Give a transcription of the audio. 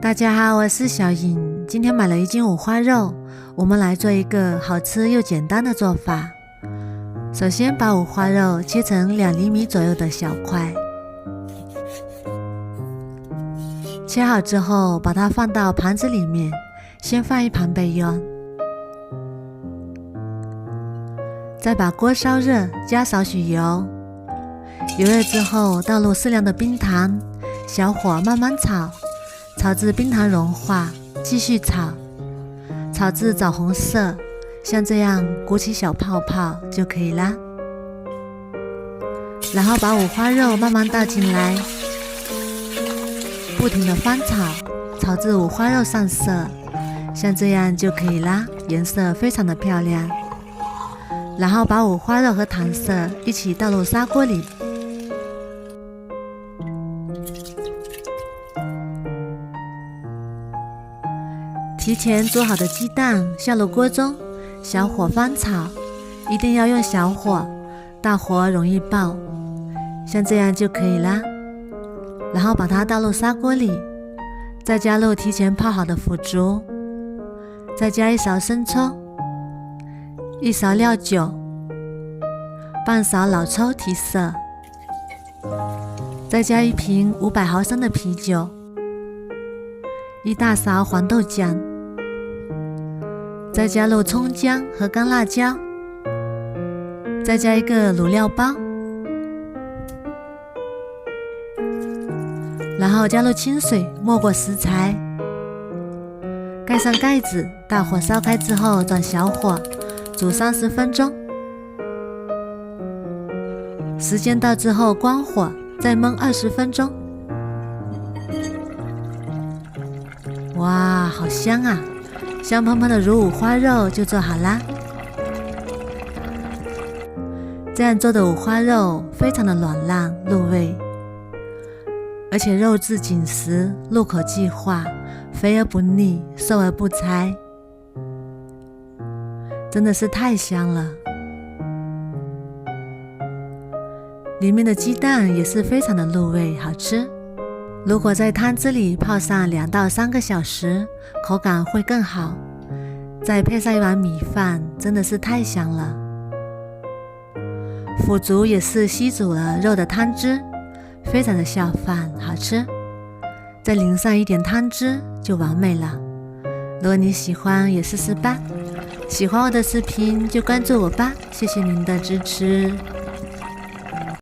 大家好，我是小颖。今天买了一斤五花肉，我们来做一个好吃又简单的做法。首先把五花肉切成2厘米左右的小块，切好之后把它放到盘子里面，先放一旁备用。再把锅烧热，加少许油，油热之后倒入适量的冰糖，小火慢慢炒，炒至冰糖融化，继续炒，炒至枣红色，像这样鼓起小泡泡就可以啦。然后把五花肉慢慢倒进来，不停地翻炒，炒至五花肉上色，像这样就可以啦，颜色非常的漂亮。然后把五花肉和糖色一起倒入砂锅里，提前做好的鸡蛋下入锅中，小火翻炒，一定要用小火，大火容易爆，像这样就可以啦。然后把它倒入砂锅里，再加入提前泡好的腐竹，再加1勺生抽，1勺料酒，半勺老抽提色，再加1瓶500毫升的啤酒，1大勺黄豆浆，再加入葱姜和干辣椒，再加一个卤料包，然后加入清水没过食材，盖上盖子，大火烧开之后转小火煮30分钟，时间到之后关火，再焖20分钟。哇，好香啊！香喷喷的卤五花肉就做好啦。这样做的五花肉非常的软烂入味，而且肉质紧实，入口即化，肥而不腻，瘦而不柴，真的是太香了。里面的鸡蛋也是非常的入味，好吃。如果在汤汁里泡上2到3个小时，口感会更好。再配上一碗米饭，真的是太香了。腐竹也是吸煮了肉的汤汁，非常的下饭，好吃。再淋上一点汤汁就完美了。如果你喜欢也试试吧。喜欢我的视频就关注我吧，谢谢您的支持。